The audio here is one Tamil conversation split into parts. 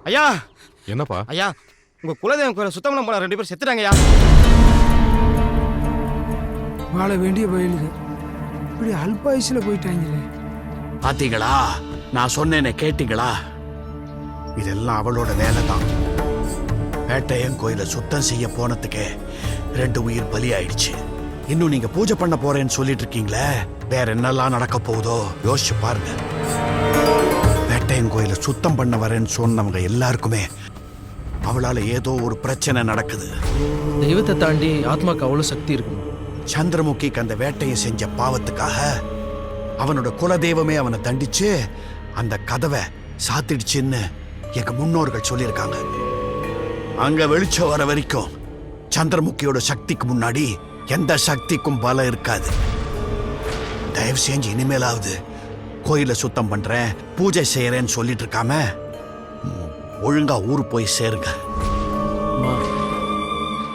ஐயா என்னப்பா? ஐயா, உங்க குலதெய்வம் கோயில சுத்தமனம் போன 2 பேர் செத்துட்டாங்கய்யா. வாழ வேண்டிய வயலுக்கு இப்படி அல்பாயுசில் போயிட்டாங்களே. பாத்தீங்களா, நான் சொன்னேனே கேட்டீங்களா? இதெல்லாம் அவளோட வேலை தான். வேட்டையன் கோயில சுத்தம் செய்ய போனதுக்கு 2 உயிர் பலி ஆயிடுச்சு. இன்னும் நீங்க பூஜை பண்ண போறேன்னு சொல்லிட்டு இருக்கீங்களே, வேற என்னெல்லாம் நடக்க போகுதோ யோசிச்சு பாருங்க. வேட்டையன் கோயில சுத்தம் பண்ண வரேன்னு சொன்னவங்க எல்லாருக்குமே அவளால ஏதோ ஒரு பிரச்சனை நடக்குது. தெய்வத்தை தாண்டி ஆத்மாக்கு அவ்வளவு சக்தி இருக்கும். சந்திரமுகிக்கு அந்த வேட்டையை செஞ்ச பாவத்துக்காக அவனோட குலதெய்வமே அவனை தண்டிச்சு அந்த கதவை சாத்திடுச்சுன்னு எங்க முன்னோர்கள் சொல்லியிருக்காங்க. அங்க வெளிச்சம் வர வரைக்கும் சந்திரமுகியோட சக்திக்கு முன்னாடி எந்த சக்திக்கும் பலம் இருக்காது. தயவு செஞ்சு இனிமேலாவது கோயில சுத்தம் பண்றேன், பூஜை செய்யறேன்னு சொல்லிட்டு இருக்காம ஒழுங்கா ஊரு போய் சேருங்க.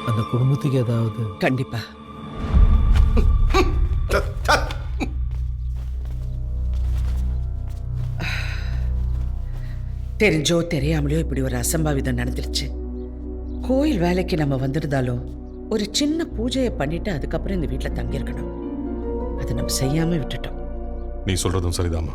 அந்த குடும்பத்துக்கு ஏதாவது கண்டிப்பா. தெரிஞ்சோ தெரியாமலையோ இப்படி ஒரு அசம்பாவிதம் நடந்துருச்சு. கோயில் வேலைக்கு நம்ம வந்திருந்தாலும் ஒரு சின்ன பூஜையை பண்ணிட்டு அதுக்கப்புறம் இந்த வீட்டில் தங்கியிருக்கணும். அதை நம்ம செய்யாம விட்டுட்டோம். நீ சொல்றதும் சரிதாமா.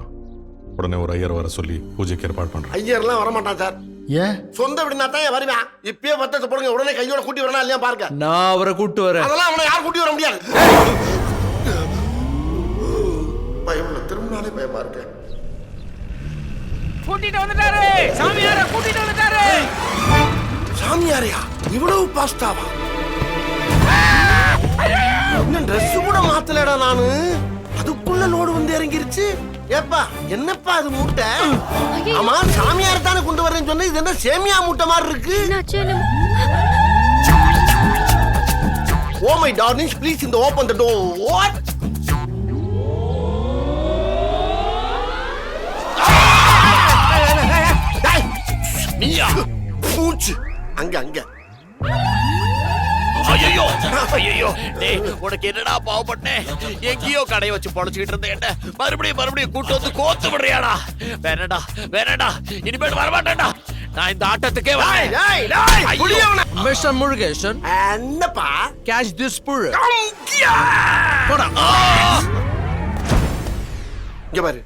உடனே ஒரு ஐயர் வர சொல்லி பூஜைக்கு ஏற்பாடு பண்றேன். ஐயர்லாம் வரமாட்டான் சார். ஏன்? சொந்த அப்படின்னா தான் வருவேன். இப்பயே பத்தத்தை போடுங்க, உடனே கையோட கூட்டி வரணும் இல்லையா பாருங்க. நான் அவரை கூட்டு வரேன். அதெல்லாம் அவனை யாரும் கூட்டி வர முடியாது. பயமுள்ள திரும்பினாலே பயமா இருக்கு. கூட்டிட்டு வந்துட்டாரு சாமியார, கூட்டிட்டு வந்துட்டாரு. சாமியாரையா? இவ்வளவு பாஸ்டாவா? இன்னும் ட்ரெஸ் கூட மாத்தலடா நானு. அதுக்குள்ள லோடு வந்து இறங்கிருச்சு. ஏப்பா என்னப்பா அது மூட்டை? ஆமா, சாமியார் தானே கொண்டு வரேன்னு சொன்ன, இது என்ன சேமியா மூட்டை மாதிரி இருக்கு? ஓ மை டார்லிங்ஸ், ப்ளீஸ் இந்த ஓபன் தி டோர். வாட்? நீயா பூச்சி? அங்க அங்க. ஐயோ ஐயோ, டேய் உனக்கு என்னடா பாவப்பட்டேன்? எங்கேயோ கடை வச்சு பொழைச்சிட்டு இருந்த என்ன மறுபடியும் கூட்டு வந்து கோத்து விடுறியாடா? வேணடா வேணடா, இனிமேல் வரமாட்டேன்டா. நான் இந்த ஆட்டத்துக்கே மிஸ்டர் முருகேசன், என்னப்பா? கேட்ச் திஸ் புழு. இங்க பாரு,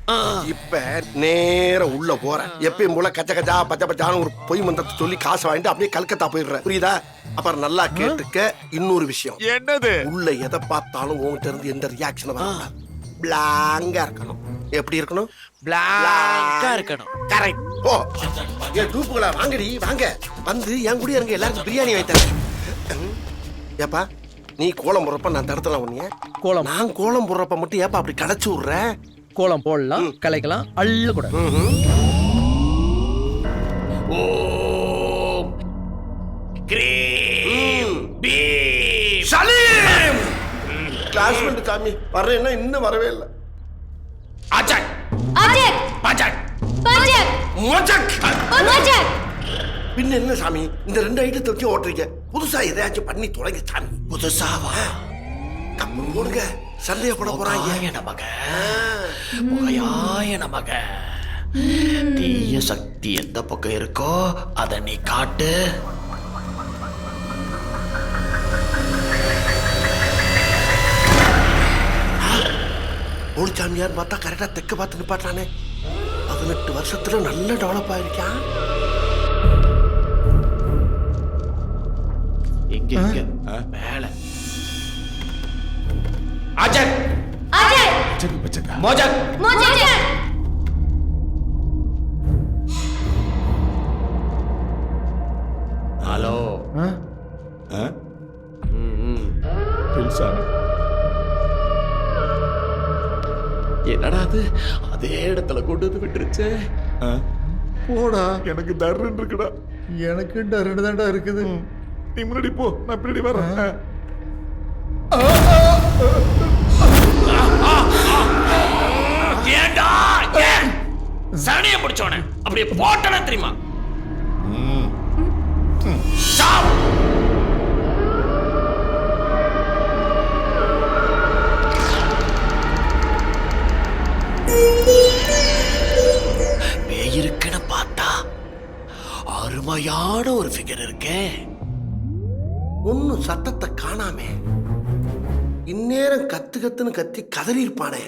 இப்ப நேர உள்ள போற. எப்பயும் போல கச்ச கச்சா பச்சை பச்சான்னு ஒரு பொய் மந்திரத்தை சொல்லி காசு வாங்கிட்டு அப்படியே கல்கத்தா போயிடுற. புரியுதா? அப்புறம் நல்லா கேட்டுக்க. இன்னொரு விஷயம் என்னது? உள்ள எதை பார்த்தாலும் உங்ககிட்ட இருந்து எந்த ரியாக்ஷன் வரணும். பிளாங்கா இருக்கணும். எப்படி இருக்கணும்? பிளாங்கா இருக்கணும். கரெக்ட். ஓ என் டூப்புகளா, வாங்கடி வாங்க. வந்து என் கூட இருங்க, எல்லாருக்கும் பிரியாணி வைத்தேன். ஏப்பா நீ கோலம் போடுறப்ப நான் தடுத்தலாம் உன்னைய. கோலம்? நான் கோலம் போடுறப்ப மட்டும் ஏப்பா அப்படி களைச்சு விடுற? கோலம் போடலாம், கலைக்கலாம், அள்ள கூட. ஓம் கிரீம் பீம் சலீம் கிளாஸ்மேட் சாமி வர்றேன்னா இன்னும் வரவே இல்லை. அஜய் அஜய் பஜய் பஜய் மோஜக் மஜக். பின்ன என்ன சாமி இந்த 2 ஐட்டத்தை வச்சு ஓட்டுறீங்க? புதுசா எதையாச்சும் பண்ணி தொடங்க சாமி. புதுசாவா? கப்பு போடுங்க, சந்தேகப்பட போறாங்க. நமக புகையாய நமக. தீய சக்தி எந்த பக்கம் இருக்கோ அதை நீ காட்டு. ஒரு சாமியார் பார்த்தா கரெக்டா தெக்க பார்த்து நிப்பாட்டானே. 18 வருஷத்துல நல்ல டெவலப் ஆயிருக்கான். எங்க எங்க மேல அஜய் அஜய் மோஜக் மஜக். ஹலோ. என்னடா அது அதே இடத்துல கொண்டு வந்து விட்டுருச்சு. போடா, எனக்கு டர்ன்னு இருக்குடா. எனக்கு டர்னு தான்டா இருக்குது. நீ முன்னாடி போ, நான் பின்னாடி வரேன். ஏண்டா ஏன் சனியை பிடிச்சோன அப்படியே போட்டன தெரியுமா? பேயிருக்குன்னு பார்த்தா உயிரோட ஒரு ஃபிகர் இருக்கே, ஒன்னும் சத்தத்தை காணாமே இந்நேரம் கத்து கத்துன்னு கத்தி கதறி இருப்பானே.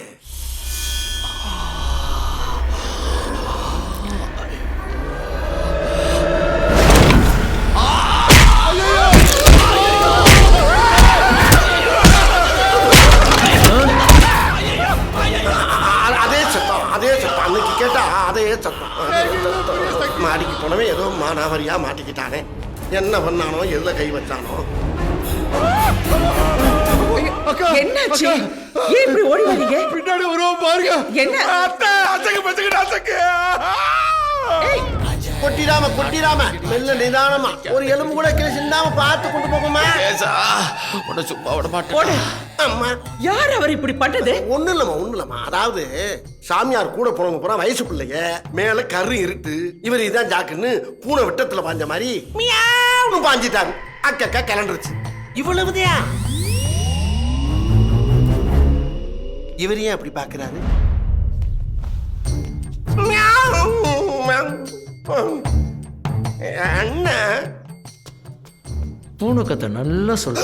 அதே சத்தம் அன்னைக்கு கேட்டா அதே சத்தம். மாடிக்கு போனவே ஏதோ மானாவரியா மாட்டிக்கிட்டானே, என்ன பண்ணானோ எதுல கை வச்சானோ. என்னாச்சு? ஏன் இப்படி ஓடி வரீங்க? பின்னாடி வருவோம் பாருங்க. என்ன? கொட்டிடாம கொட்டிடாம மெல்ல நிதானமா ஒரு எலும்பு கூட கீழே சிந்தாம பார்த்து கொண்டு போகுமா. சும்மா விட மாட்டேன். அம்மா யார் அவர் இப்படி பண்ணது? ஒண்ணு இல்லம்மா. அதாவது சாமியார் கூட போனவங்க பூரா வயசு பிள்ளைங்க, மேல கரு இருட்டு, இவர் இதான் ஜாக்குன்னு பூனை விட்டத்துல பாஞ்ச மாதிரி மியாவுன்னு பாஞ்சிட்டாரு. அக்கா கலண்டுருச்சு. இவ்வளவுதையா? இவர் ஏன் அப்படி பாக்குறாரு? அண்ணா பூனை கதை நல்லா சொல்ற.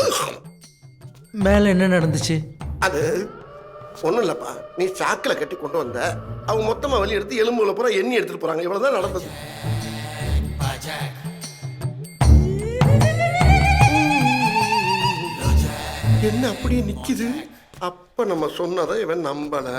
மேல என்ன நடந்துச்சு? அது ஒண்ணும் இல்லப்பா, நீ சாக்கில கட்டி கொண்டு வந்த, அவங்க மொத்தமா வெளிய எடுத்து எலும்புல பூரா எண்ணி எடுத்துட்டு போறாங்க. இவ்வளவுதான் நடந்தது. என்ன அப்படியே நிக்குது? அப்ப நம்ம சொன்னதை இவன் நம்பல.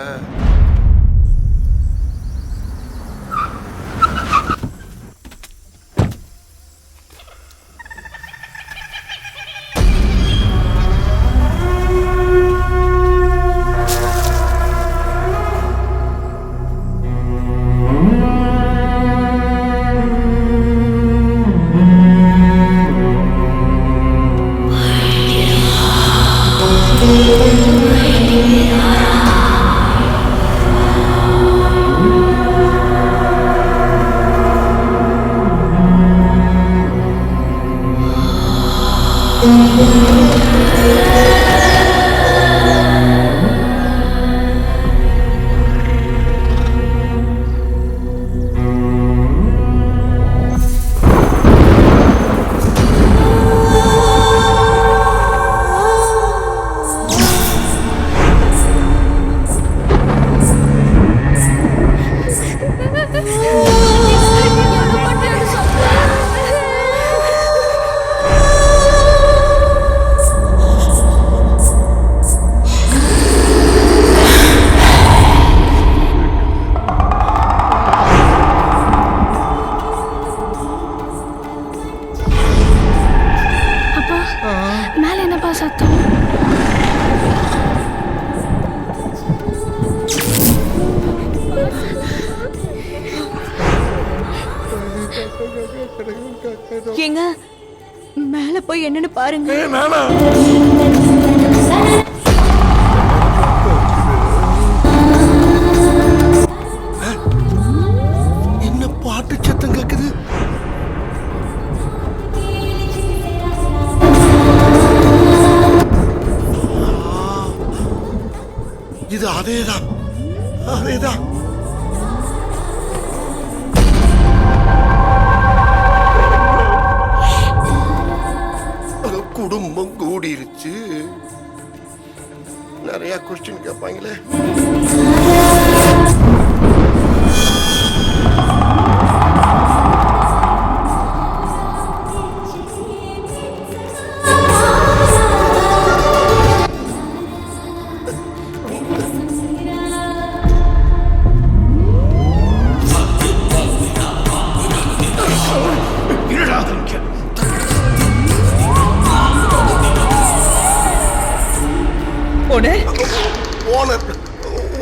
ஏங்க மேல போய் என்னன்னு பாருங்க. என்ன பாட்டு சத்தம் கேக்குது? இது அதேதான். குடும்பம் கூடிருச்சு. நிறைய கொஸ்டின் கேட்பாங்களே.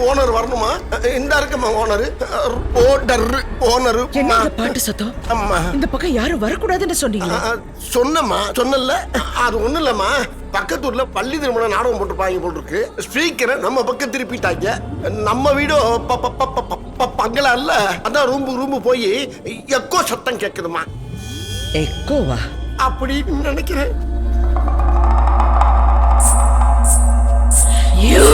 ஓனர் வரணுமா? இந்த இருக்குமா ஓனர்? ஓனர் என்ன பாட்டு சத்தம்? அம்மா இந்த பக்கம் யாரும் வரக்கூடாதுன்னு சொன்னீங்க. சொன்னல. அது ஒண்ணு இல்லம்மா, பக்கத்து ஊர்ல பள்ளி திருமணம் நாடகம் போட்டுருப்பாங்க போட்டிருக்கு. ஸ்பீக்கரை நம்ம பக்கம் திருப்பிட்டாங்க. நம்ம வீடு பங்களா இல்ல, அதான் ரூம்பு போய் எக்கோ சத்தம் கேக்குதுமா. எக்கோவா? அப்படின்னு நினைக்கிறேன். You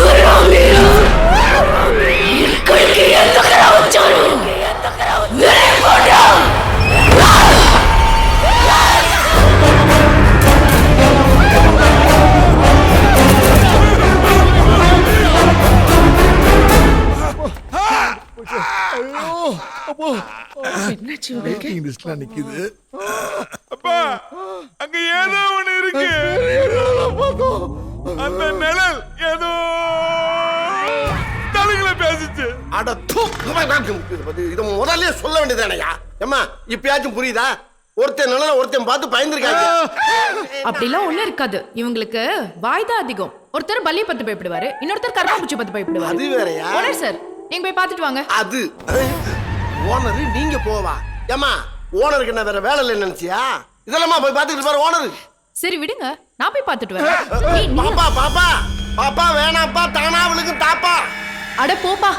என்னாச்சு உங்களுக்கு? லிஸ்ட்ல நிக்குது. அப்பா அங்க ஏதோ ஒண்ணு இருக்கு. அந்த நிழல் ஏதோ தலைகளை பேசிச்சு. அட தூ, இது முதல்லயே சொல்ல வேண்டியதானயா? ஏம்மா இப்பயாச்சும் புரியுதா? ஒருத்தன் நிழல ஒருத்தன் பார்த்து பயந்துருக்காங்க. அப்படிலாம் ஒண்ணு இருக்காது. இவங்களுக்கு வாய்தா அதிகம். ஒருத்தர் பல்லிய பத்து பயப்படுவாரு, இன்னொருத்தர் கருப்பாம்பூச்சி பத்து பயப்படுவாரு. அது வேறயா? ஓனர் சார், நீங்க போய் பார்த்துட்டு வாங்க. அது ஓனர் நீங்க போவா? ஏம்மா ஓனருக்கு என்ன வேற வேலை இல்லைன்னு நினைச்சியா? இதெல்லாமா போய் பார்த்துட்டு பாரு ஓனர். சரி விடுங்க, நான் போய் பார்த்துட்டு வரேன். பாப்பா பாப்பா பாப்பா வேணாப்பா, தானா அவளுக்கு தாப்பா. அட போப்பா.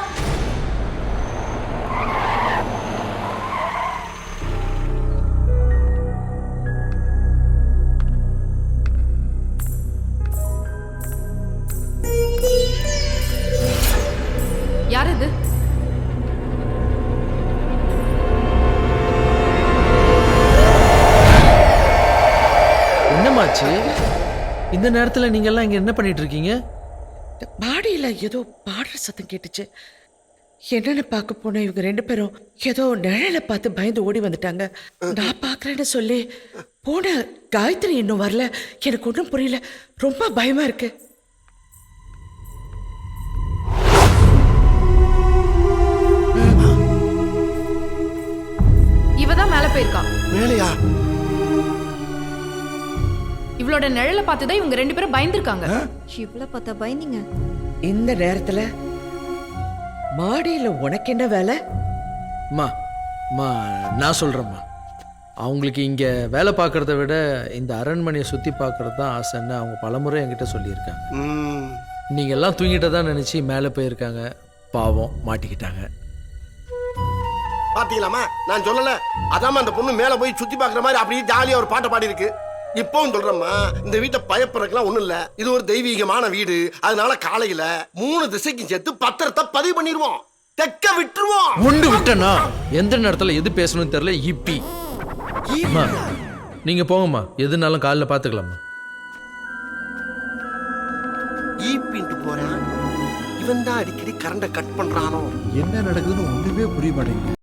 யார் இது? என்னமாச்சு? இந்த நேரத்துல நீங்க எல்லாம் இங்க என்ன பண்ணிட்டு இருக்கீங்க? மாடியில ஏதோ பாடுற சத்தம் கேட்டுச்சு. என்னன்னு பார்க்க போன இவங்க 2 பேரும் ஏதோ நிழலை பார்த்து பயந்து ஓடி வந்துட்டாங்க. நான் பார்க்கறேன்னு சொல்லி போன காயத்ரி இன்னும் வரல. எனக்கு ஒன்றும் புரியல, ரொம்ப பயமா இருக்கு. இவதான் மேல போயிருக்கா. மேலையா? இவளோட நிழல பார்த்துதான் இவங்க 2 பேரும் பயந்துருக்காங்க. இவ்வளவு பார்த்தா பயந்தீங்க? இந்த நேரத்துல மாடியில உனக்கு என்ன வேலை? அம்மா அம்மா நான் சொல்றேம்மா, அவங்களுக்கு இங்க வேலை பார்க்கறத விட இந்த அரண்மனையை சுத்தி பார்க்கறது தான் ஆசைன்னு அவங்க பலமுறை என்கிட்ட சொல்லியிருக்காங்க. நீங்க எல்லாம் தூங்கிட்டதா நினைச்சு மேலே போயிருக்காங்க. பாவம் மாட்டிக்கிட்டாங்க. பாத்தீங்களாமா, நான் சொல்லல. அதாம அந்த பொண்ணு மேல போய் சுத்தி பாக்குற மாதிரி அப்படியே ஜாலியா ஒரு பாட்டை பாடி இருக்கு. இப்பவும் சொல்றேம்மா, இந்த வீட்டை பயப்படுறதுக்குலாம் ஒண்ணும் இல்ல. இது ஒரு தெய்வீகமான வீடு. அதனால காலையில 3 திசைக்கு சேர்த்து பத்திரத்தை பதிவு பண்ணிடுவோம். தெக்க விட்டுருவோம். முண்டு விட்டனா எந்த நேரத்துல எது பேசணும்னு தெரியல. இப்பி அம்மா, நீங்க போங்கம்மா, எதுனாலும் காலைல பாத்துக்கலாமா. ஈப்பின்ட்டு போறான். இவன் தான் அடிக்கடி கரண்ட கட் பண்றானோ? என்ன நடக்குதுன்னு ஒண்ணுமே புரிய மாட்டேங்குது.